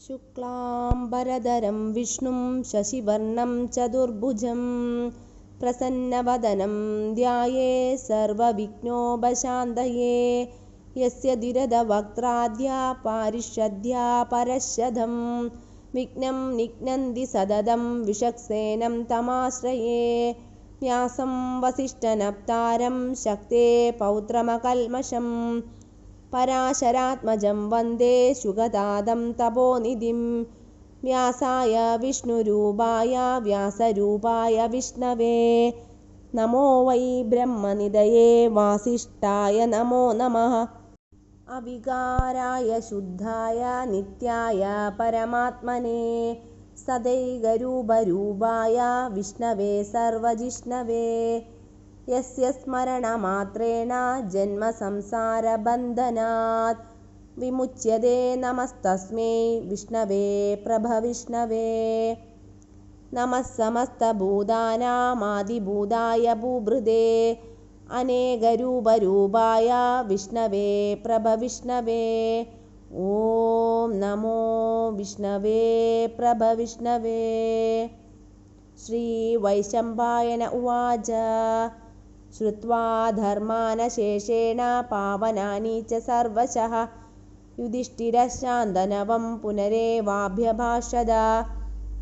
शुक्लाम्बरधरं विष्णुं शशिवर्णं चतुर्भुजं प्रसन्नवदनं ध्यायेत् सर्वविघ्नोपशान्तये। यस्य धीरवक्त्राद्या पारिषद्या परश्शतं विघ्नं निघ्नन्ति सततं विषक्सेनं तमाश्रये। व्यासं वसिष्ठनप्तारं शक्ते पौत्रमकल्मषं पराशरात्मजं वन्दे शुकतादं तपोनिधिं। व्यासाय विष्णुरूपाय व्यासरूपाय विष्णवे नमो वै ब्रह्मनिधये वासिष्ठाय नमो नमः। अविकाराय शुद्धाय नित्याय परमात्मने सदैकरूपरूपाय विष्णवे सर्वजिष्णवे। यस्य स्मरणमात्रेण जन्मसंसारबन्धनात् विमुच्यते नमस्तस्मै विष्णवे प्रभविष्णवे। नमः समस्तभूतानामादिभूताय भूभृते अनेकरूपरूपाय विष्णवे प्रभविष्णवे। ॐ नमो विष्णवे प्रभविष्णवे। श्रीवैशम्पायन उवाच श्रुत्वा धर्मानशेषेण पावनानि च सर्वशः युधिष्ठिरः शान्तनवं पुनरेवाभ्यभाषत।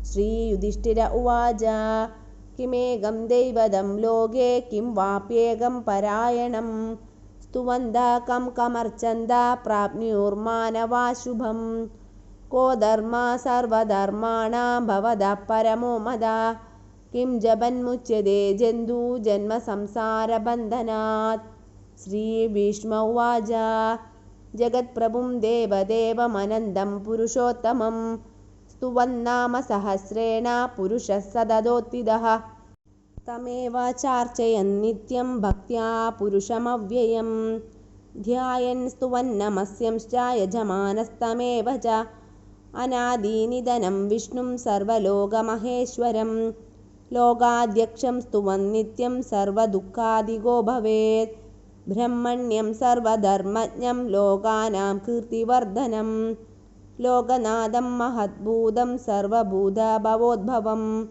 श्रीयुधिष्ठिर उवाच किमेकं दैवतं लोके किं वाप्येकं परायणं स्तुवन्तः कं कमर्चन्तः प्राप्नुर्मानवा शुभं। को धर्मा सर्वधर्माणां भवतः परमो मदः किं जपन्मुच्यते जन्तुजन्मसंसारबन्धनात्। श्रीभीष्म उवाच जगत्प्रभुं देवदेवमनन्तं पुरुषोत्तमं स्तुवन्नाम सहस्रेण पुरुषः सततोत्थितः। तमेव चार्चयन् नित्यं भक्त्या पुरुषमव्ययं ध्यायन् स्तुवन्नमस्यंश्च यजमानस्तमेव च। अनादिनिधनं विष्णुं सर्वलोकमहेश्वरं लोकाध्यक्षं स्तुवन् नित्यं सर्वदुःखादिगो भवेत्। ब्रह्मण्यं सर्वधर्मज्ञं लोकानां कीर्तिवर्धनं लोकनाथं महद्भूतं सर्वभूतभवोद्भवम्।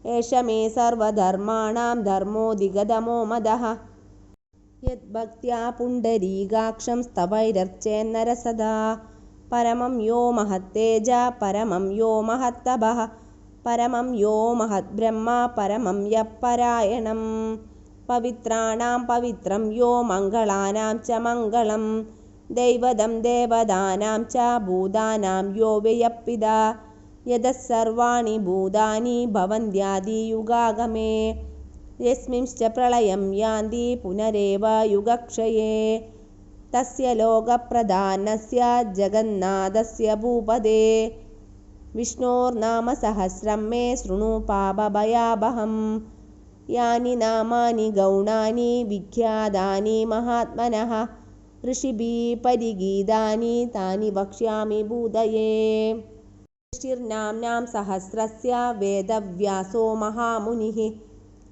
एष मे सर्वधर्माणां धर्मोऽधिगतमो मदः यद्भक्त्या पुण्डरीकाक्षं स्तवैरर्चेन्नरः सदा। परमं यो महत्तेजः परमं यो महत्तपः परमं यो महद्ब्रह्म परमं यः परायणं। पवित्राणां पवित्रं यो मङ्गलानां च मङ्गलं दैवतं देवतानां च भूतानां यो व्ययः यतः सर्वाणि भूतानि भवन्त्यादियुगागमे यस्मिंश्च प्रलयं यान्ति पुनरेव युगक्षये। तस्य लोकप्रधानस्य जगन्नाथस्य भूपते विष्णोर्नामसहस्रं मे शृणु पापभयापहम्। यानि नामानि गौणानि विख्यातानि महात्मनः ऋषिभिः परिगीतानि तानि वक्ष्यामि भूतये। ऋषिर्नाम्नां सहस्रस्य वेदव्यासो महामुनिः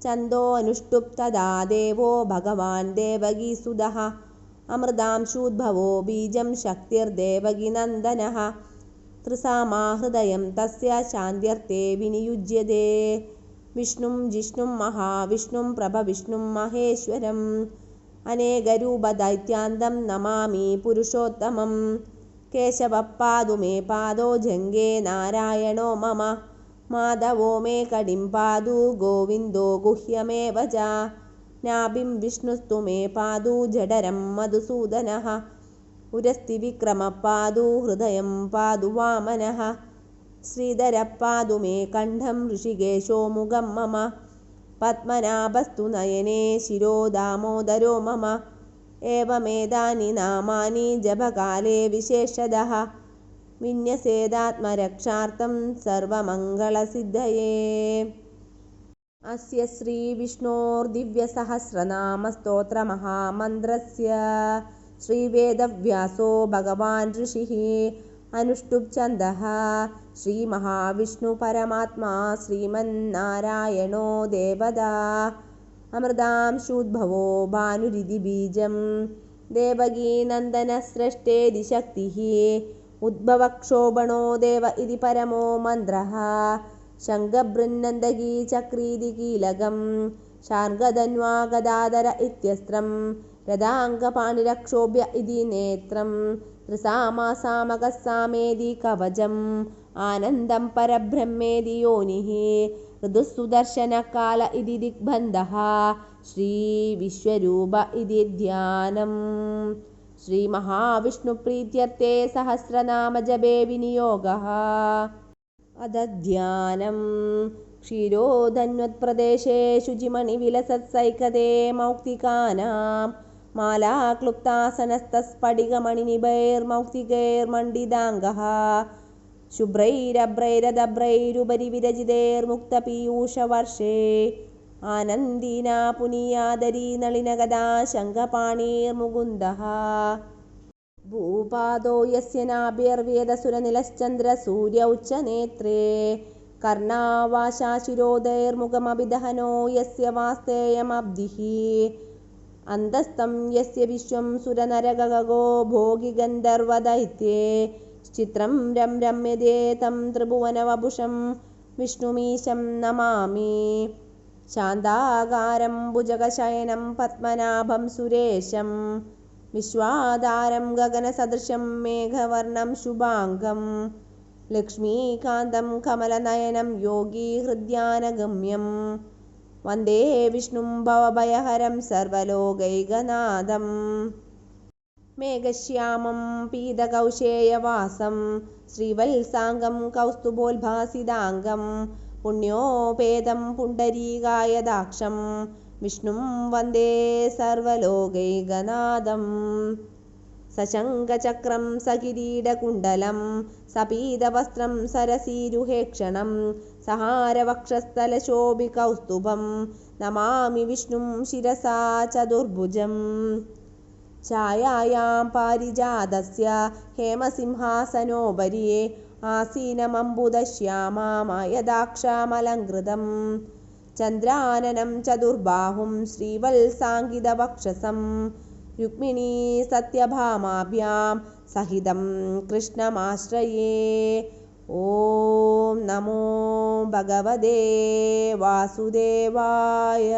छन्दोऽनुष्टुप् तदा देवो भगवान् देवकीसुतः। अमृतांशूद्भवो बीजं शक्तिर्देवकीनन्दनः त्रिसामा हृदयं तस्य शान्त्यर्थे विनियुज्यते। विष्णुं जिष्णुं महाविष्णुं प्रभविष्णुं महेश्वरम् अनेकरूपदैत्यान्तं नमामि पुरुषोत्तमं। केशवः पादु मे पादो जङ्गे नारायणो मम माधवो मे कटिं पादु गोविन्दो गुह्यमेव च। नाभिं विष्णुस्तु मे पादु जठरं मधुसूदनः उरस्ति विक्रमः पादु हृदयं पादु वामनः। श्रीधरः पादु मे कण्ठं ऋषिकेशो मुखं मम पद्मनाभस्तु नयने शिरो दामोदरो मम। एवमेतानि नामानि जपकाले विशेषतः विन्यसेदात्मरक्षार्थं सर्वमङ्गलसिद्धये। अस्य श्रीविष्णोर्दिव्यसहस्रनामस्तोत्रमहामन्त्रस्य श्रीवेदव्यासो भगवान् ऋषिः अनुष्टुप् छन्दः। श्रीमहाविष्णुपरमात्मा श्रीमन्नारायणो देवता अमृतांशूद्भवो भानुरिति बीजं देवकीनन्दनस्रष्टेति शक्तिः उद्भवक्षोभणो देव इति परमो मन्त्रः शङ्खबृन्नन्दगी चक्रीति कीलकं शार्ङ्गधन्वा गदाधर इत्यस्त्रं रथाङ्गपाणिरक्षोभ्य इति नेत्रं त्रिसामासामकः सामेति कवचम् आनन्दं परब्रह्मेति योनिः ऋतुसुदर्शनकाल इति दिग्बन्धः श्रीविश्वरूप इति ध्यानम् श्रीमहाविष्णुप्रीत्यर्थे सहस्रनामजपे विनियोगः अदध्यानं क्षीरोधन्वत्प्रदेशे शुचिमणिविलसत्सैकते मौक्तिकानां मालाक्लुप्तासनस्तस्फटिकमणिनिभैर्मौक्तिकैर्मण्डिताङ्गः शुभ्रैरभ्रैरदभ्रैरुपरि विरचितैर्मुक्तपीयूषवर्षे आनन्दीना पुनीयादरी नलिनगदा शङ्खपाणिर्मुकुन्दः भूपादो यस्य नाभिर्वेदसुरनिलश्चन्द्रसूर्यौ च नेत्रे कर्णावाशाशिरोदैर्मुखमभिदहनो यस्य वास्तेयमब्धिः अन्तस्तं यस्य विश्वं सुरनरगगो भोगिगन्धर्वदैत्ये चित्रं रम्यते तं त्रिभुवनवपुषं विष्णुमीशं नमामि शान्ताकारं भुजगशयनं पद्मनाभं सुरेशं विश्वाधारं गगनसदृशं मेघवर्णं शुभाङ्गं लक्ष्मीकान्तं कमलनयनं योगीहृद्यानगम्यं वन्दे विष्णुं भवभयहरं सर्वलोकैकनाथम् मेघश्यामं पीतकौशेयवासं श्रीवत्साङ्गं कौस्तुभोल्भासिताङ्गं पुण्योपेतं पुण्डरीकायदाक्षं विष्णुं वन्दे सर्वलोकैकनाथम् सशङ्खचक्रं सकिरीटकुण्डलं सपीतवस्त्रं सरसीरुहेक्षणं सहारवक्षस्थलशोभिकौस्तुभं नमामि विष्णुं शिरसा चतुर्भुजम् छायायां पारिजातस्य हेमसिंहासनोपरि आसीनमम्बुदश्यामायदाक्षामलङ्कृतं चन्द्राननं चतुर्बाहुं श्रीवत्साङ्गितवक्षसं रुक्मिणी सत्यभामाभ्यां सहितं कृष्णमाश्रये। ॐ नमो भगवते वासुदेवाय।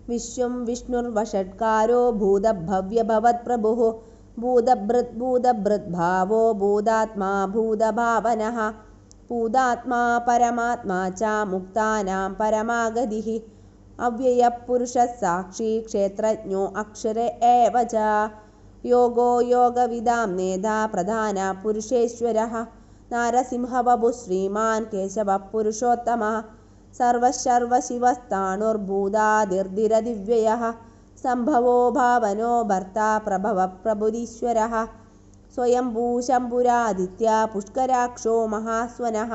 विश्वं विष्णुर्वषट्कारो भूतभव्यभवत्प्रभुः भूतभृद्भावो भूतात्मा भूतभावनः भूतात्मा परमात्मा च मुक्तानां परमागतिः अव्ययपुरुषः साक्षी क्षेत्रज्ञो अक्षर एव च योगो योगविदां नेता प्रधानपुरुषेश्वरः नारसिंहवपुः श्रीमान् केशवः पुरुषोत्तमः सर्वशर्वशिवस्ताणुर्भूतादिर्दिरदिव्ययः सम्भवो भावनो भर्ता प्रभवः प्रभुरीश्वरः स्वयंभूशम्भुरादित्य पुष्कराक्षो महास्वनः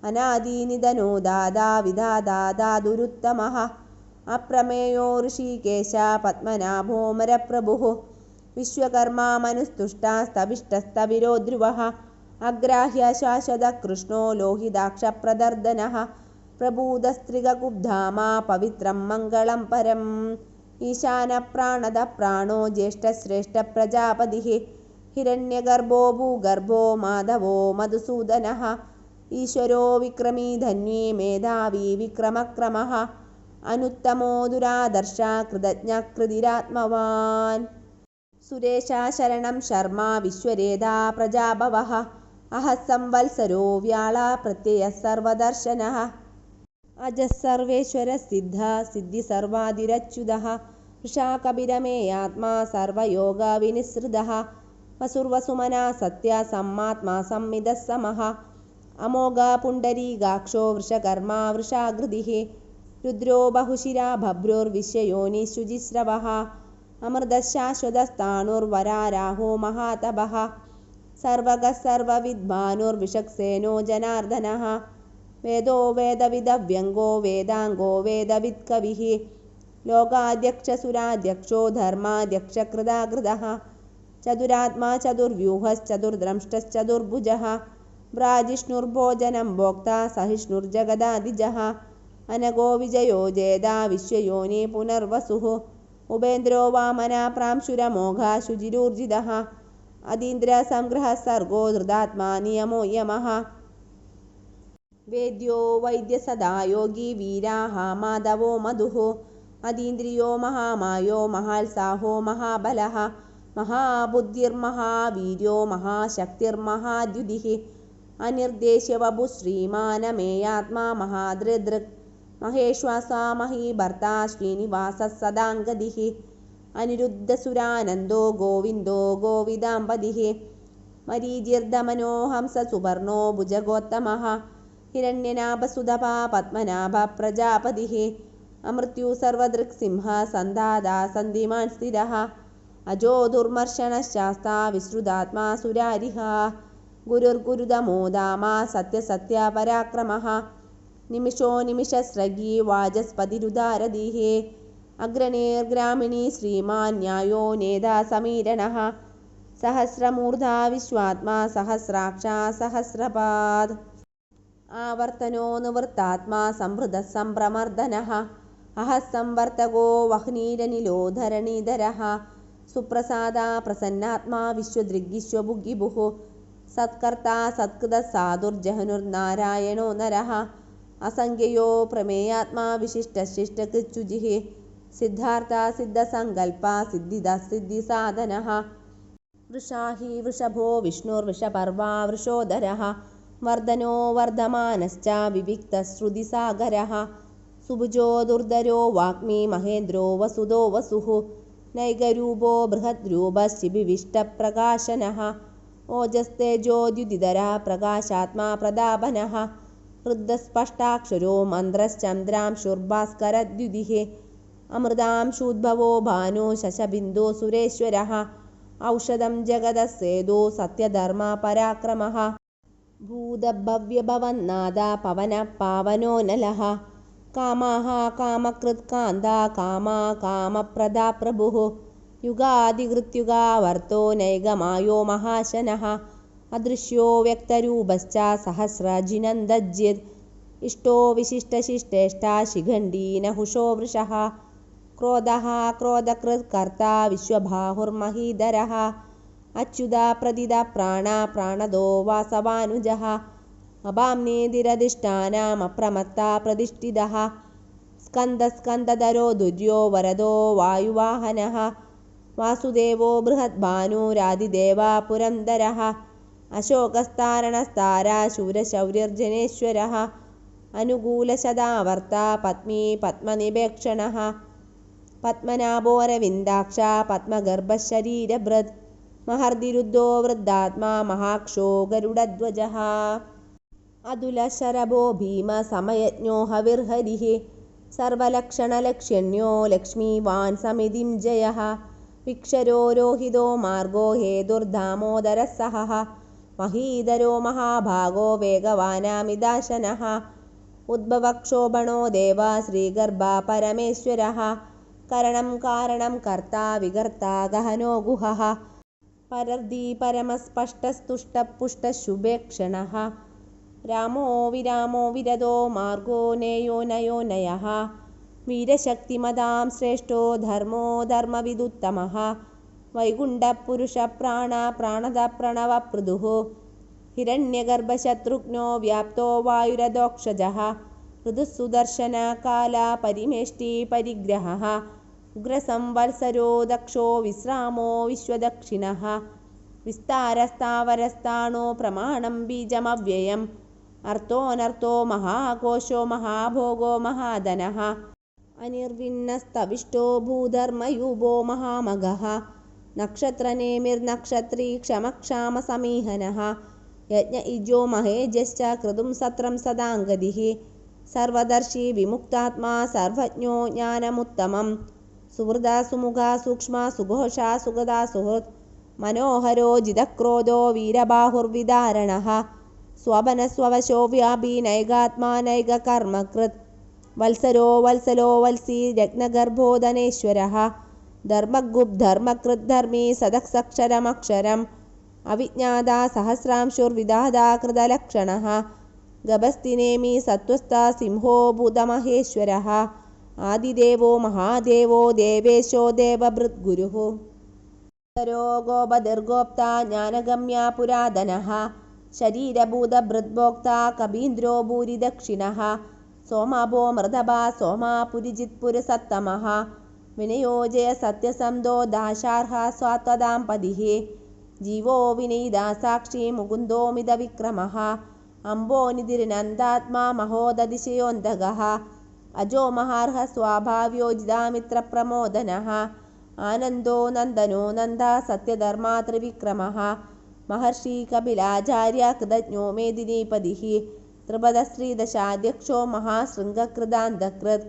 अनादिनिधनो दादा विधाता दादुरुत्तमः अप्रमेयो ऋषिकेश पद्मनाभोमरप्रभुः विश्वकर्मा मनुस्तुष्टास्तविष्टस्तविरो ध्रुवः अग्राह्य शाश्वतः कृष्णो लोहिताक्षप्रदर्दनः प्रबूधस्त्रिगकुब्धामा पवित्रं मङ्गलं परम् ईशानप्राणदः प्राणो ज्येष्ठश्रेष्ठप्रजापतिः हिरण्यगर्भो भूगर्भो माधवो मधुसूदनः ईश्वरो विक्रमी धन्वी मेधावी विक्रमक्रमः अनुत्तमो दुरादर्शा कृतज्ञकृतिरात्मवान् सुरेशा शरणं शर्मा विश्वरेधा प्रजाभवः अहः संवत्सरो व्याळा प्रत्ययः सर्वदर्शनः अजः सर्वेश्वरः सिद्धः सिद्धिसर्वादिरच्युतः वृषाकपिरमेयात्मा सर्वयोगविनिसृतः वसुर्वसुमना सत्य सम्मात्मा संविदः समः अमोघ पुण्डरीकाक्षो वृषकर्मा वृषाकृतिः रुद्रो बहुशिरा बभ्रुर्विश्वयोनिशुचिस्रवः अमृतशाश्वतस्ताणुर्वराराहो महातपः सर्वगः सर्वविद्वानुर्विषक्सेनो जनार्दनः वेदो वेदविदव्यङ्गो वेदाङ्गो वेदवित्कविः लोकाध्यक्षसुराध्यक्षो धर्माध्यक्षकृदाकृतः चतुरात्मा चतुर्व्यूहश्चतुर्द्रंष्टश्चतुर्भुजः व्राजिष्णुर्भोजनं भोक्ता सहिष्णुर्जगदादिजः अनगो विजयो जेदा विश्वयोनि पुनर्वसुः ഉപേന്ദ്രോ വാമന പ്രാംശുരമോഘ ശുചിരൂർജിതഃ അതീന്ദ്ര സംഗ്രഹ സർഗോ ധൃതാത്മാ നിയമോ യമഃ വേദ്യോ വൈദ്യസദാ യോഗി വീരാഹ മാധവോ മധുഃ അതീന്ദ്രിയോ മഹാമായോ മഹാത്സാഹോ മഹാബലഃ മഹാബുദ്ധിർമഹാവീര്യോ മഹാശക്തിർമഹാദ്യുതിഃ അനിർദ്ദേശ്യവപു ശ്രീമാനമേയാത്മാ മഹാദൃദൃക് മഹേശ്വാസാ മഹീഭർത്താ ശ്രീനിവാസഃ സദാംഗതിഃ അനിരുദ്ധസുരാനന്ദോ ഗോവിന്ദോ ഗോവിദാംബതിഃ മരീചിർദമനോ ഹംസസുപർണോ ഭുജഗോത്തമഃ ഹിരണ്യനാഭസുതപാ പത്മനാഭ പ്രജാപതിഃ അമൃത്യു സർവദൃക്സിംഹ സന്ധാതാ സന്ധിമാൻ സ്ഥിരഃ അജോ ദുർമർശനശാസ്താ വിശ്രുതാത്മാ സുരാരിഃ ഗുരുർഗുരുതമോ ധാമാ സത്യസത്യ പരാക്രമഃ നിമിഷോ നിമിഷസ്രഗീ വാചസ്പതിരുദാരധീഃ അഗ്രണീർഗ്രാമിണീ ശ്രീമാൻ ന്യായോ നേതാ സമീരണഃ സഹസ്രമൂർധാ വിശ്വാത്മാ സഹസ്രാക്ഷാ സഹസ്രപാദ് ആവർത്തനോ നിവൃത്താത്മാ സംവൃതഃ സംപ്രമർദനഃ അഹഃ സംവർത്തകോ വഹ്നീരനിലോ ധരണീധരഃ സുപ്രസാദാ പ്രസന്നാത്മാ വിശ്വദൃഗ്വിശ്വഭുഗ്വിഭുഃ സത്കർത്താ സത്കൃതസാധുർജഹനുർനാരായണോ നരഃ അസംഖ്യയോ പ്രമേയാത്മാ വിശിഷ്ടശിഷ്ടകൃച്ഛുജിഃ സിദ്ധാർത്ഥ സിദ്ധസങ്കൽപ്പ സിദ്ധിദഃ സിദ്ധിസാധനഃ വൃഷാഹി വൃഷഭോ വിഷ്ണുർവൃഷപർവാ വൃഷോദരഃ വർധനോ വർധമാനശ്ച വിവിക്തശ്രുതിസാഗരഃ സുഭുജോ ദുർധരോ വാഗ്മി മഹേന്ദ്രോ വസുദോ വസുഃ നൈകരൂപോ ബൃഹദ്രൂപശിബിവിഷ്ടപ്രകാശനഃ ഓജസ്തേജോദ്യുതിധരഃ പ്രകാശാത്മാ പ്രതാപനഃ ഋദ്ധസ്പഷ്ടാക്ഷരോ മന്ത്രശ്ചന്ദ്രാംശുർഭാസ്കരദ്യുതിഃ അമൃതാംശൂദ്ഭവോ ഭാനോ ശശബിന്ദോ സുരേശ്വരഃ ഔഷധം ജഗതസ്സേതോ സത്യധർമ്മ പരാക്രമഃ ഭൂതഭവ്യഭവന്നാഥ പവന പാവനോ നലഃ കാമാഃ കാമകൃത് കാന്താ കാമാ കാമപ്രദാ പ്രഭുഃ യുഗാധികൃത്യുഗാവർത്തോ നൈകമായോ മഹാശനഃ അദൃശ്യോ വ്യക്തരൂപശ്ച സഹസ്രജിനന്ദജ്ജിത് ഇഷ്ടോ വിശിഷ്ടശിഷ്ടേഷ്ടാ ശിഖണ്ഡീ നഹുഷോ വൃഷഃ ക്രോധഃ ക്രോധകൃത് കർത്താ വിശ്വബാഹുർമഹീധരഃ അച്യുത പ്രതിത പ്രാണ പ്രാണദോ വാസവാനുജഃ അപാംനേതിരധിഷ്ഠാനമപ്രമത്താ പ്രതിഷ്ഠിതഃ സ്കന്ദസ്കന്ദധരോ ദുര്യോ വരദോ വായുവാഹനഃ വാസുദേവോ ബൃഹദ്ഭാനുരാതിദേവ പുരന്ദരഃ അശോകസ്താരണസ്താര ശൂരശൗര്യർജനേശ്വരഃ അനുകൂലശതാവർത്ത പത്മീ പത്മനിപേക്ഷണഃ പത്മനാഭോരവിന്ദാക്ഷ പത്മഗർഭശരീരഭൃത് മഹർദിരുദ്ധോ വൃദ്ധാത്മാ മഹാക്ഷോ ഗരുഡധ്വജഃ അതുലശരഭോ ഭീമ സമയജ്ഞോ ഹവിർഹരിഃ സർവലക്ഷണലക്ഷ്യണ്യോ ലക്ഷ്മീവാൻ സമിതിം ജയഃ വിക്ഷരോ രോഹിതോ മാർഗോ ഹേതുർദാമോദരഃ സഹഃ മഹീധരോ മഹാഭാഗോ വേഗവാനാമിദാശനഃ ഉദ്ഭവക്ഷോഭണോ ദേവ ശ്രീഗർഭ പരമേശ്വരഃ കരണം കാരണം കർത്താ വികർത്താ ഗഹനോ ഗുഹഃ പരർദി പരമസ്പഷ്ടസ്തുഷ്ടപുഷ്ടശുഭേക്ഷണഃ രാമോ വിരാമോ വിരതോ മാർഗോ നേയോ നയോ നയഃ വീരശക്തിമതാം ശ്രേഷ്ഠോ ധർമ്മോ ധർമ്മവിദുത്തമഃ വൈകുണ്ഠപുരുഷ പ്രാണ പ്രാണദ പ്രണവപൃദുഃ ഹിരണ്യഗർഭശത്രുഘ്നോ വ്യാപ്തോ വായുരധോക്ഷജഃ ഋതുസുദർശന കാല പരിമേഷ്ടി പരിഗ്രഹഃ ഉഗ്രസംവത്സരോ ദക്ഷോ വിശ്രാമോ വിശ്വദക്ഷിണഃ വിസ്താരസ്ഥാവരസ്ഥാണോ പ്രമാണം ബീജമവ്യയം അർത്ഥോനർത്ഥോ മഹാഘോഷോ മഹാഭോഗോ മഹാധനഃ അനിർവിണ്ണസ്തവിഷ്ടോ ഭൂധർമ്മയൂപോ മഹാമഘഃ നക്ഷത്രനേമിർനക്ഷത്രീ ക്ഷമക്ഷാമസമീഹനഃ യജ്ഞ ഇജോ മഹേജശ്ച ക്രതും സത്രം സദാംഗതിഃ സർവദർശി വിമുക്താത്മാ സർവജ്ഞോ ജ്ഞാനമുത്തമം സുഹൃദ സുമുഖ സൂക്ഷ്മ സുഘോഷ സുഗത സുഹൃത് മനോഹരോ ജിതക്രോധോ വീരബാഹുർവിദാരണഃ സ്വപനസ്വവശോ വ്യാപി നൈകാത്മാ നൈകകർമ്മകൃത് വത്സരോ വത്സലോ വത്സി രത്നഗർഭോധനേശ്വരഃ ധർമ്മഗുബ്ധർമ്മകൃത് ധർമ്മി സദക്ഷരമക്ഷരം അവിജ്ഞാതാ സഹസ്രാംശുർവിദാതാ കൃതലക്ഷണഃ ഗഭസ്തിനേമി സത്വസ്ഥ സിംഹോ ഭൂതമഹേശ്വരഃ ആദിദേവോ മഹാദേവോ ദേവേശോ ദേവഭൃദ്ഗുരുഃ ഗോപതിർഗോപ്ത ജ്ഞാനഗമ്യ പുരാതനഃ ശരീരഭൂതഭൃദ്ഭോക്ത കബീന്ദ്രോ ഭൂരിദക്ഷിണഃ സോമാഭോ മൃതഭ സോമാ പുരിജിത്പുരസത്തമഃ വിനയോജയ സത്യസന്ധോ ദാശാർഹ സ്വാത്വതാം പതിഃ ജീവോ വിനയിത സാക്ഷി മുകുന്ദോമിത വിക്രമഃ അംബോനിധിരനന്ദാത്മാ മഹോദതിശയോന്തകഃ അജോ മഹാർഹ സ്വാഭാവ്യോജിതാമിത്രപ്രമോദനഃ ആനന്ദോ നന്ദനോ നന്ദ സത്യധർമാ ത്രിവിക്രമഃ മഹർഷി കപിലാചാര്യ കൃതജ്ഞോ മേദിനീപതിഃ ത്രിപദശ്രീദശാധ്യക്ഷോ മഹാശൃംഗകൃതാന്തകൃത്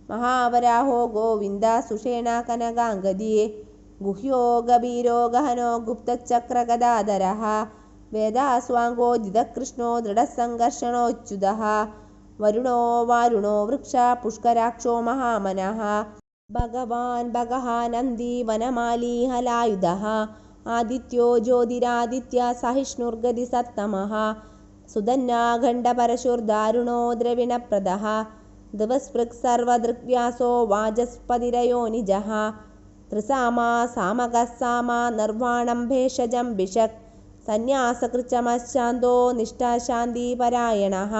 മഹാവരാഹോ ഗോവിന്ദ സുഷേണ കനകാംഗദീ ഗുഹ്യോ ഗഭീരോ ഗഹനോ ഗുപ്തചക്രഗദാധരഃ വേദാസ്വാംഗോ ജിതകൃഷ്ണോ ദൃഢസംഘർഷണോച്യുതഃ വരുണോ വാരുണോ വൃക്ഷ പുഷ്കരാക്ഷോ മഹാമനഃ ഭഗവാൻ ഭഗഃ നന്ദി വനമാലീ ഹലായുധഃ ആദിത്യോ ജ്യോതിരാദിത്യ സഹിഷ്ണുർഗതി സത്തമഃ സുധന്യാഖണ്ഡപരശുർദാരുണോ ദ്രവിണപ്രദഃ ദിവസ്പൃക് സർവദൃഗ്വ്യാസോ വാചസ്പതിരയോനിജഃ ത്രിസാമാ സാമകഃ സാമാ നിർവാണം ഭേഷജം ഭിഷക് സന്യാസകൃച്ചമശാന്തോ നിഷ്ഠാശാന്തിപരായണഃ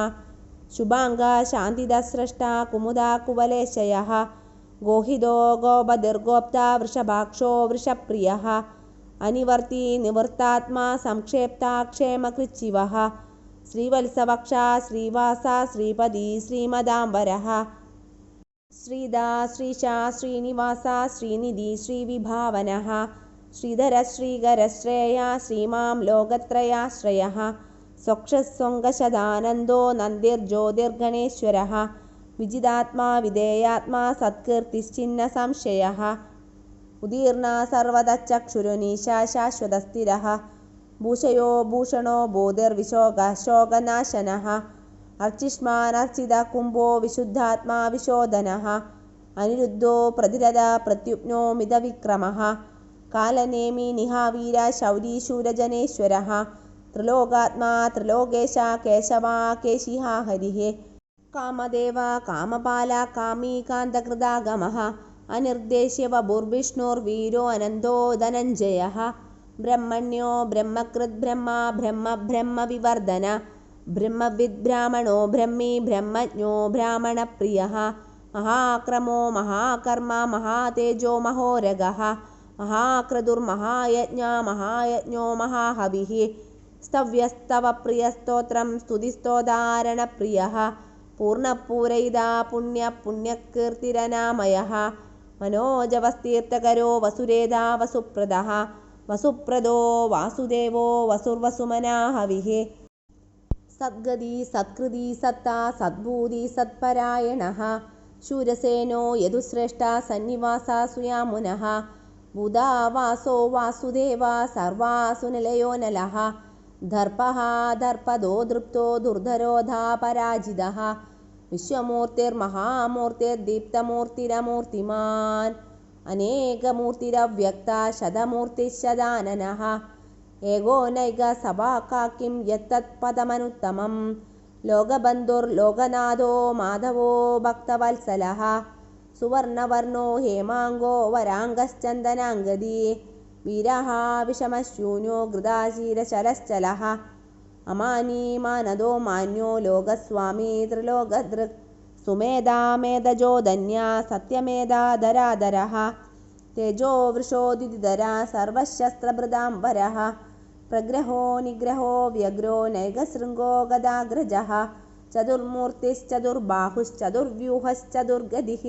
ശുഭാംഗ ശാന്തിദസ്രഷ്ട കുമുദാ കുവലേശയഃ ഗോഹിതോ ഗോപതിർഗോപ്ത വൃഷഭാക്ഷോ വൃഷപ്രിയഃ അനിവർത്തി നിവൃത്താത്മാ സംക്ഷേപ്താ ക്ഷേമകൃച്ഛിവഃ ശ്രീവത്സവക്ഷ ശ്രീവാസ ശ്രീപതി ശ്രീമദാംബരഃ ശ്രീദാ ശ്രീശ ശ്രീനിവാസ ശ്രീനിധി ശ്രീവിഭാവനഃ ശ്രീധര ശ്രീകര ശ്രേയ ശ്രീമാം ലോകത്രയാശ്രയഃ സ്വക്ഷസ്വംഗശദാനന്ദോ നന്ദിർജ്യോതിർഗണേശ്വരഃ വിജിതാത്മാ വിധേയാത്മാ സത്കീർത്തിശ്ചിന്ന സംശയഃ ഉദീർണ സർവതചക്ഷുരുനീശ ശാശ്വതസ്ഥിരഃ ഭൂഷയോ ഭൂഷണോ ഭൂതിർവിശോകശോകനാശനഃ അർച്ചിഷ്മാനർച്ചിത കുംഭോ വിശുദ്ധാത്മാ വിശോധനഃ അനിരുദ്ധോ പ്രതിരഥ പ്രത്യുപ്നോ മിതവിക്രമഃ കാലനേമി നിഹാവീര ശൗരീ ശൂരജനേശ്വരഃ ത്രിലോകാത്മാ ത്രിലോകേശ കേശവാ കേശിഹ ഹരിഃ കാമദേവ കാമപാല കാമീ കാന്തകൃതാഗമഃ അനിർദ്ദേശ്യ വപുർവിഷ്ണുർവീരോ അനന്തോ ധനഞ്ജയഃ ബ്രഹ്മണ്യോ ബ്രഹ്മകൃത് ബ്രഹ്മ ബ്രഹ്മ ബ്രഹ്മവിവർധന ബ്രഹ്മവിദ് ബ്രാഹ്മണോ ബ്രഹ്മി ബ്രഹ്മജ്ഞോ ബ്രാഹ്മണപ്രിയഃ മഹാക്രമോ മഹാകർമ്മ മഹാതേജോ മഹോരഗഃ മഹാക്രതുർമഹായജ്ഞ മഹായജ്ഞോ മഹാഹവിഃ സ്തവ്യസ്തവ പ്രിയസ്തോത്രം സ്തുതിസ്തോദാരണപ്രിയഃ പൂർണ്ണപൂരയിതാ പുണ്യ പുണ്യകീർത്തിരനാമയഃ മനോജവസ്തീർത്ഥകരോ വസുരേധാ വസുപ്രദഃ വസുപ്രദോ വാസുദേവോ വസുർവസുമനാഹവിഃ സദ്ഗതി സത്കൃതി സത്താ സദ്ഭൂതി സത്പരായണഃ ശൂരസേനോ യദുശ്രേഷ്ഠ സന്നിവാസ സുയാമുനഃ ഭൂതാവാസോ വാസുദേവ സർവാസുനിലയോ നലഃ ദർപ്പഃ ദർപ്പദോ ദൃപ്തോ ദുർധരോധാ പരാജിതഃ വിശ്വമൂർത്തിർമഹാമൂർത്തിർദീപ്തമൂർത്തിരമൂർത്തിമാൻ അനേകമൂർത്തിരവ്യക്ത ശതമൂർത്തിശതാനനഃ ഏകോനൈക സഭാകാക്കിം യത്തത് പദമനുത്തമം ലോകബന്ധുർലോകനാഥോ മാധവോ ഭക്തവത്സലഃ സുവർണവർണോ ഹേമാംഗോ വരാംഗശ്ചന്ദനാംഗദീ വീരഃ വിഷമശൂന്യോ ഗൃദാശീരശലശ്ചലഃ അമാനീ മാനദോ മാന്യോ ലോകസ്വാമി ത്രിലോകദൃക് സുമേധാ മേധജോ ധന്യ സത്യമേധാധരാധരഃ തേജോ വൃഷോദിതിധര സർവശസ്ത്രഭൃതാംബരഃ പ്രഗ്രഹോ നിഗ്രഹോ വ്യഗ്രോ നൈകശൃംഗോ ഗദാഗ്രജഃ ചതുർമൂർത്തിശ്ചതുർബാഹുശ്ചതുർവ്യൂഹശ്ചതുർഗതിഃ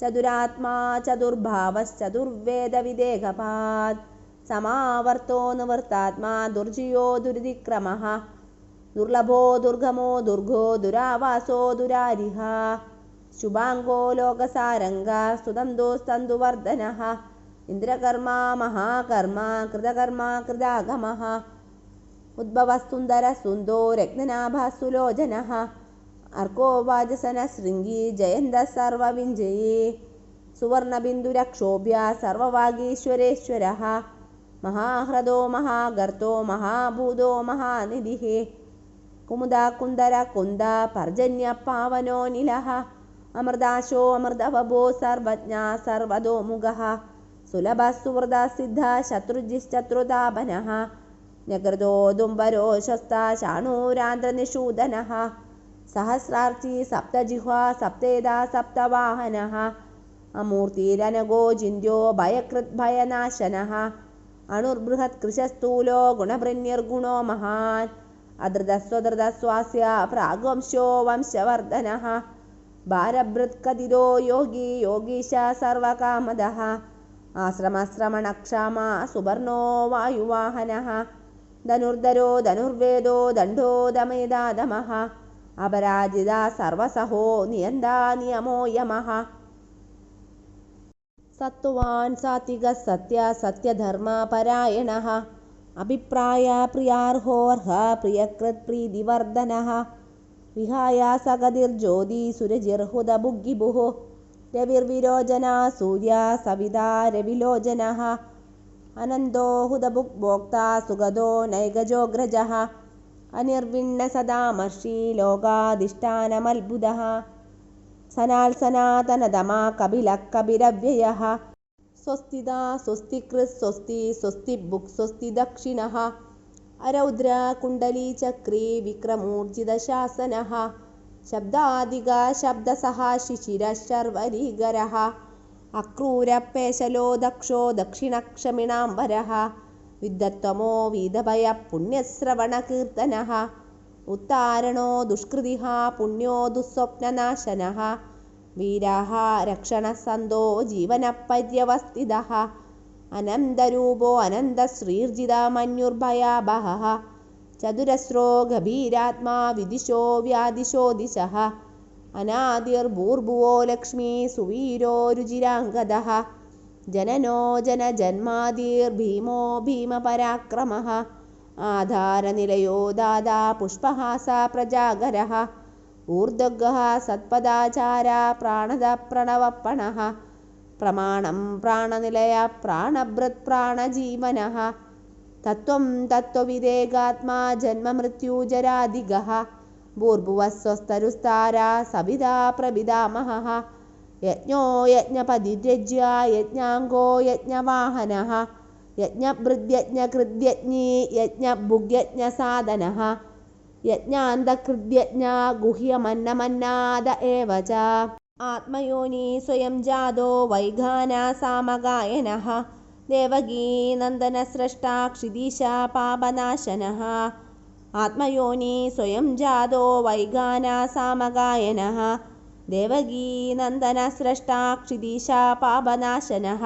ചതുരാത്മാ ചതുർഭാവശ്ചതുർവേദവിദേഹപാദ് സമാവർത്തോ നിവൃത്താത്മാ ദുർജയോ ദുരിതിക്രമഃ ദുർലഭോ ദുർഗമോ ദുർഗോ ദുരാവാസോ ദുരാരിഃ ശുഭാംഗോ ലോകസാരംഗ സ്തുതന്തോസ്തന്തുവർദ്ധനഃ ഇന്ദ്രകർമ്മ മഹാകർമ്മ കൃതകർമ്മ കൃതാഗമഃ ഉദ്ഭവസുന്ദര സുന്ദോ രത്നനാഭസുലോചനഃ അർക്കോ വാജസനശൃംഗീ ജയന്ത സർവവിഞ്ജയേ സുവർണബിന്ദുരക്ഷോഭ്യ സർവവാഗീശ്വരേശ്വരഃ മഹാഹ്രദോ മഹാഗർത്തോ മഹാഭൂതോ മഹാനിധിഃ കുമുദാകുന്ദര കുന്ദ പർജന്യ പാവനോ നിലഃ അമൃതാശോ അമൃതവഭോ സർവജ്ഞ സർവതോമുഖഃ സുലഭഃ സുഹൃദസിദ്ധ ശത്രുജിശ്ചത്രുതാപനഃ നകൃതോ ദുംബരോ ശസ്ത ശാണൂരാന്ത്രനിഷൂദനഃ സഹസ്രാർച്ചി സപ്തജിഹ്വാ സപ്തേതാ സപ്തവാഹനഃ അമൂർത്തിരനഗോ ചിന്യോ ഭയകൃത് ഭയനാശനഃ അണുർബൃഹത്കൃശസ്ഥൂലോ ഗുണഭൃന്യർഗുണോ മഹാൻ അധൃതസ്വധൃതസ്വാസ്യ പ്രാഗ്വംശോ വംശവർധനഃ ഭാരഭൃത്കഥിതോ യോഗി യോഗീശ സർവകാമദഃ ആശ്രമശ്രമണക്ഷാമ സുവർണോ വായുവാഹനഃ ധനുർധരോ ധനുർവേദോ ദണ്ഡോ ദമേധാദമഃ അപരാജിത സർവസഹോ നിയന്താ നിയമോ യമഃ സത്വാൻ സാത്വിക സത്യ സത്യധർമ്മ പരായണഃ അഭിപ്രായ പ്രിയാർഹോർഹ പ്രിയകൃത് പ്രീതിവർദ്ധനഃ വിഹായ സഗതിർജ്യോതി സുരജിർഹുതഭുഗ്ഗിഭുഃ രവിർവിരോചന സൂര്യ സവിതാ രവിലോചനഃ അനന്തോ ഹുതഭുഗ്ഭോക്ത സുഗതോ നൈഗജോഗ്രജഃ അനിർവിണ്ണ സദാമർഷി ലോകാധിഷ്ഠാനമത്ഭുതഃ സനാൽ സനാതനതമ കപിലഃ കപിലവ്യയഃ സ്വസ്തിദാ സ്വസ്തികൃത് സ്വസ്തി സ്വസ്തിഭുക് സ്വസ്തി ദക്ഷിണഃ അരൗദ്ര കുണ്ഡലീ ചക്രീ വിക്രമൂർജിതശാസനഃ ശബ്ദാദിക ശബ്ദസഹ ശിശിരഃ ശർവരീകരഃ അക്രൂരപേശലോ ദക്ഷോ ദക്ഷിണക്ഷമിണാംബരഃ വിദ്വത്വമോ വീതഭയ പുണ്യശ്രവണകീർത്തനഃ ഉത്താരണോ ദുഷ്കൃതിഃ പുണ്യോ ദുസ്വപ്നനാശനഃ വീരഃ രക്ഷണസന്തോ ജീവനപര്യവസ്ഥിതഃ അനന്തരൂപോ അനന്തശ്രീർജിതമന്യുർഭയാവഹഃ ചതുരസ്രോ ഗഭീരാത്മാ വിദിശോ വ്യാദിശോ ദിശഃ അനാദിർഭൂർഭുവോ ലക്ഷ്മീ സുവീരോ രുചിരാംഗദഃ ജനനോ ജനജന്മാദിർഭീമോ ഭീമപരാക്രമഃ ആധാരനിലയോ ദാതാ പുഷ്പഹാസ പ്രജാഗരഃ ഊർധ്വഗഃ സത്പദാചാര പ്രാണദ പ്രണവപ്പണഃ പ്രമാണം പ്രാണനിലയ പ്രാണഭൃത് പ്രാണജീവനഃ തത്വം തത്വവിദേകാത്മാ ജന്മമൃത്യുജരാദിഗഃ ഭൂർഭുവസ്വസ്തരുസ്താര സവിതാ പ്രഭിതാമഹഃ യജ്ഞോ യജ്ഞപതിര്യജ്യ യജ്ഞാംഗോ യജ്ഞവാഹനഃ യജ്ഞഭൃദ്യജ്ഞകൃദ്യജ്ഞീ യജ്ഞഭുഗ്യജ്ഞസാധനഃ യജ്ഞാന്തകൃദ്യജ്ഞ ഗുഹ്യമന്നമന്നാദ ഏവ ച ആത്മയോനി സ്വയം ജാതോ വൈഖാനസാമഗായനഃ ദേവകീ നന്ദനസ്രഷ്ടാ ക്ഷിതീശ പാപനാശനഃ ആത്മയോനി സ്വയം ജാതോ വൈഖാനസാമഗായനഃ ദേവകീ നന്ദനസ്രഷ്ടാ ക്ഷിതീശ പാപനാശനഃ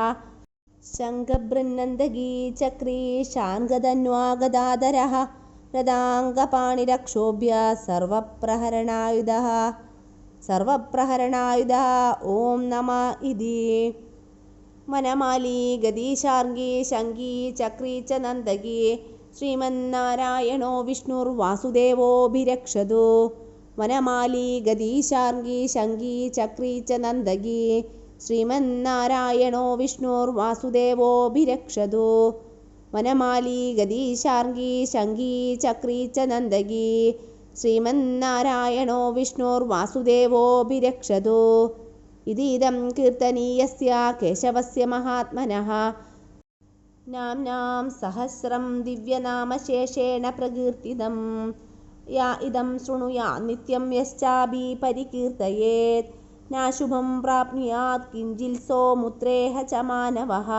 ശംഖഭൃന്നന്തകീ ചക്രീ ശാർഗധന്വാഗദാധരഃ രഥാംഗപാണിരക്ഷോഭ്യ സർവപ്രഹരണായുധഃ സർവപ്രഹരണായുധഃ ഓം നമ ഇതി വനമാലി ഗദീശാർഗീ ശംഖീ ചക്രീ ച നന്ദകീ ശ്രീമന്നാരായണോ വിഷ്ണുർവാസുദേവോഭിരക്ഷതു വനമാലി ഗദീശാർഗീ ശംഖീ ചക്രീ ച നന്ദകീ ശ്രീമന്നാരായണോ വിഷ്ണുർവാസുദേവോഭിരക്ഷതു വനമാലി ഗദീശാർഗീ ശംഖീ ചക്രീ ച നന്ദകീ ശ്രീമന്നാരായണോ വിഷ്ണുർവാസുദേവോഭിരക്ഷതു ഇതീദം കീർത്തനീയസ്യ കേശവസ്യ മഹാത്മനഃ നാംനാം സഹസ്രം ദിവ്യനാമശേഷേണ പ്രകീർത്തിതം യാ ഇദം ശൃണുയാത് നിത്യം യശ്ചാഭി പരികീർത്തയേത് നാശുഭം പ്രാപ്നുയാത് കിഞ്ചിത്സോ മുത്രേഹ ച മാനവഃ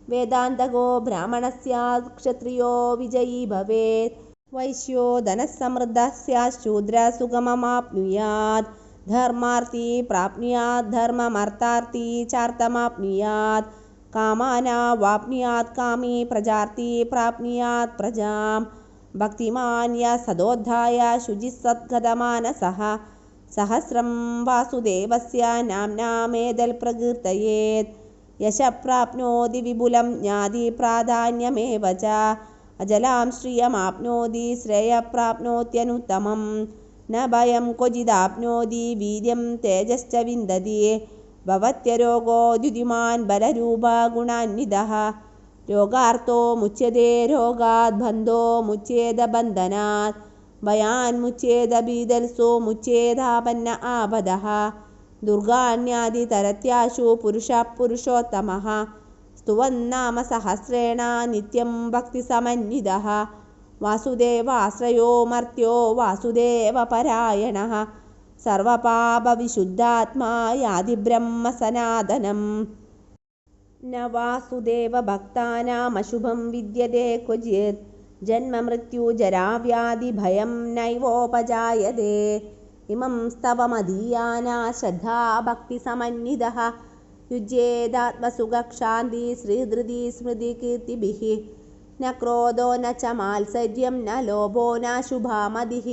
വേദാന്തകോ ബ്രാഹ്മണസ്യാത് ക്ഷത്രിയോ വിജയീ ഭവേത് വൈശ്യോ ധനസമൃദ്ധഃ സ്യാത് ശൂദ്രഃ സുഖമമാപ്നുയാത് ധർമാർത്ഥി പ്രാപ്നുയാത് ധർമ്മമർത്ഥാർത്ഥി ചാർത്ഥമാപ്നുയാത് കാമാനാവാപ്നുയാത് കാമീ പ്രജാർത്ഥി പ്രാപ്നുയാത് പ്രജാം ഭക്തിമാൻ യഃ സദോദ്ധായ ശുചിസദ്ഗതമാനസഃ സഹസ്രം വാസുദേവസ്യ നാംനാമേതൽ പ്രകീർത്തയേത് യശ പ്രാപ്നോതി വിപുലം ജ്ഞാതി പ്രാധാന്യമേവ ച അജലാം ശ്രിയമാപ്നോതി ശ്രേയപ്രാപ്നോത്യനുത്തമം ന ഭയം ക്വചിദാപ്നോതി വീര്യം തേജശ്ച വിന്ദതി ഭവത്യരോഗോ ദ്യുതിമാൻ ബലരൂപ ഗുണാന്വിതഃ രോഗാർത്തോ മുച്യതേ രോഗാത് ബന്ധോ മുച്യേത ബന്ധനാത് ഭയാൻ മുച്യേത ബീദൽസോ മുച്യേതാപന്ന ആപദഃ दुर्गाण्यादितरत्याशु पुरुषः पुरुषोत्तमः स्तुवन्नाम सहस्रेण नित्यं भक्तिसमन्वितः वासुदेवाश्रयो मर्त्यो वासुदेवपरायणः सर्वपापविशुद्धात्मा याति ब्रह्म सनातनम् न वासुदेवभक्तानामशुभं विद्यते क्वचित् जन्ममृत्युजराव्याधिभयं नैवोपजायते इमं स्तवमधीयाना श्रद्धा भक्तिसमन्वितः युज्येदात्मसुखशान्ति श्रीधृति स्मृतिकीर्तिभिः न क्रोधो न च मात्सर्यं न लोभो न शुभामतिः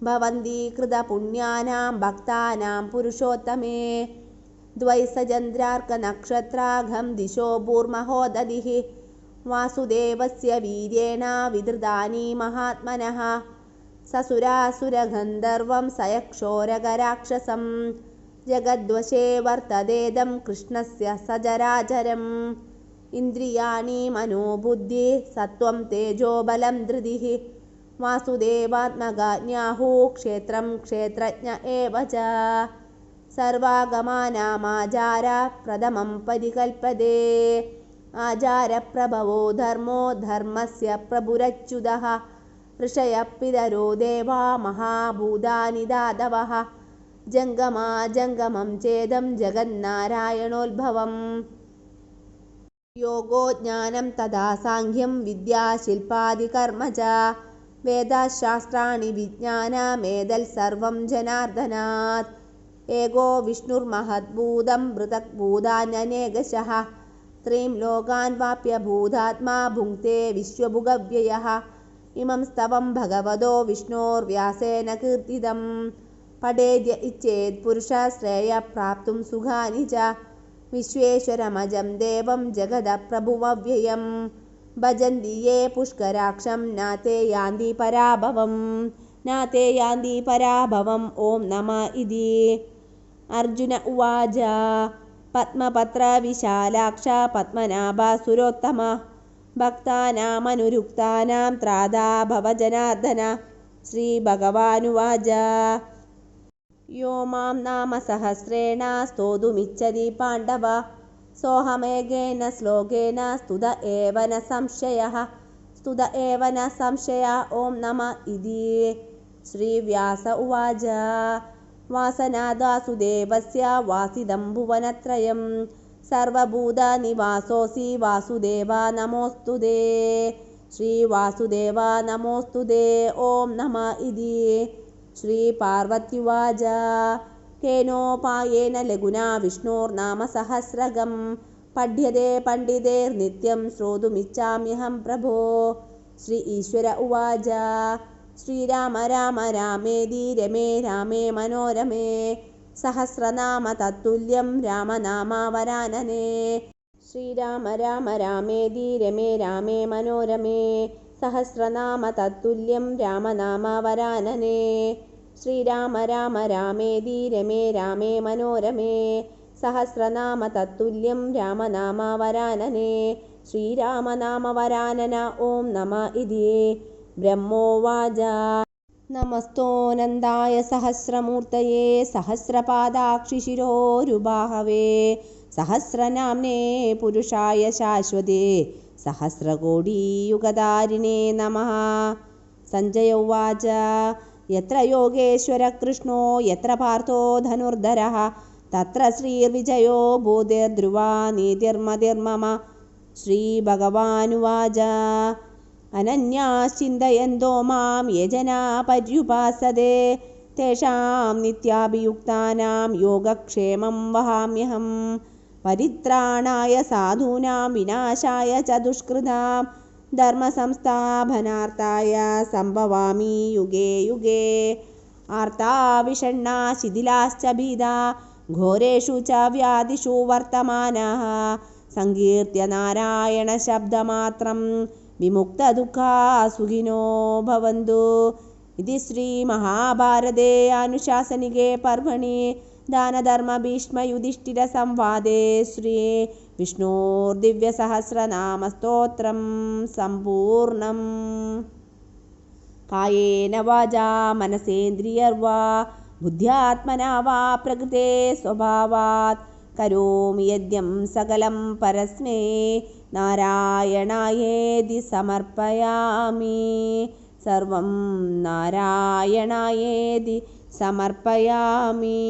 भवन्ति कृतपुण्यानां भक्तानां पुरुषोत्तमे द्वैसचन्द्रार्कनक्षत्राघं दिशो भूर्महोदधिः वासुदेवस्य वीर्येण विधृतानि महात्मनः ससुरासुरगन्धर्वं सयक्षोरगराक्षसं जगद्वशे वर्ततेदं कृष्णस्य सचराचरम् इन्द्रियाणि मनोबुद्धि सत्त्वं तेजोबलं धृतिः वासुदेवात्मगाज्ञाहुः क्षेत्रं क्षेत्रज्ञ एव च सर्वागमानामाचार प्रथमं परिकल्पते आचारप्रभवो धर्मो धर्मस्य प्रभुरच्युतः ऋषयः पितरो देवा महाभूतानि दातवः जङ्गमं चेदं जगन्नारायणोद्भवम् योगो ज्ञानं तथा साङ्ख्यं विद्या शिल्पादिकर्म च वेदाशास्त्राणि विज्ञानमेतत्सर्वं जनार्दनात् एको विष्णुर्महद्भूतं पृथक्भूतान्यनेकशः त्रीं लोकान् वाप्य भूतात्मा भुङ्क्ते विश्वभुगव्ययः इमं स्तवं भगवतो विष्णोर्व्यासेन कीर्तितं पठेद्य इच्छेत् पुरुषः श्रेयः प्राप्तुं सुखानि च विश्वेश्वरमजं देवं जगदप्रभुमव्ययं भजन्ति ये पुष्कराक्षं न ते यान्ति पराभवम् ॐ नमः इति अर्जुन उवाच पद्मपत्रविशालाक्ष पद्मनाभसुरोत्तम भक्तानामनुरुक्तानां त्राता भव जनार्दन श्रीभगवानुवाच यो मां नाम सहस्रेण स्तोतुमिच्छति पाण्डव सोऽहमेकेन श्लोकेन स्तुत एव न संशयः ॐ नमः इति श्रीव्यास उवाच वासनादासुदेवस्य वासिदं भुवनत्रयं सर्वभूतनिवासोऽसि वासुदेवा नमोऽस्तु ते श्रीवासुदेवा नमोऽस्तु ते ॐ नमः इति श्रीपार्वत्युवाच केनोपायेन लघुना विष्णोर्नाम सहस्रकं पठ्यते पण्डितैर्नित्यं श्रोतुमिच्छाम्यहं प्रभो श्री ईश्वर उवाच श्रीराम राम रामेति रमे रामे मनोरमे सहस्रनाम तत्तुल्यं रामनामावरानने श्रीराम राम रामेति रमे रामे मनोरमे सहस्रनाम तत्तुल्यं रामनामावरानने श्रीराम राम रामेति रमे रामे मनोरमे सहस्रनाम तत्तुल्यं रामनामावरानने श्रीरामनामवरानन ॐ नमः इति ब्रह्मोवाच नमस्तोऽनन्ताय सहस्रमूर्तये सहस्रपादाक्षिशिरोरुबाहवे सहस्रनाम्ने पुरुषाय शाश्वते सहस्रकोटियुगधारिणे नमः सञ्जय उवाच यत्र योगेश्वरः कृष्णो यत्र पार्थो धनुर्धरः तत्र श्रीर्विजयो भूतिर्ध्रुवा नीतिर्मतिर्मम श्रीभगवानुवाच अनन्याश्चिन्तयन्तो मां ये जना पर्युपासते तेषां नित्याभियुक्तानां योगक्षेमं वहाम्यहं परित्राणाय साधूनां विनाशाय च दुष्कृतां धर्मसंस्थापनार्थाय सम्भवामि युगे युगे आर्ता विषण्णा शिथिलाश्च भीदा घोरेषु च व्याधिषु वर्तमानाः संकीर्त्य नारायणशब्दमात्रं विमुक्तदुःखा सुखिनो भवन्तु इति श्रीमहाभारते अनुशासनिके पर्वणि दानधर्मभीष्मयुधिष्ठिरसंवादे श्री विष्णोर्दिव्यसहस्रनामस्तोत्रं सम्पूर्णम् कायेन वाचा मनसेन्द्रियर्वा बुद्ध्यात्मना वा प्रकृते स्वभावात् करोमि यद्यं सकलं परस्मै नारायणायेति समर्पयामि सर्वं नारायणायेति समर्पयामि।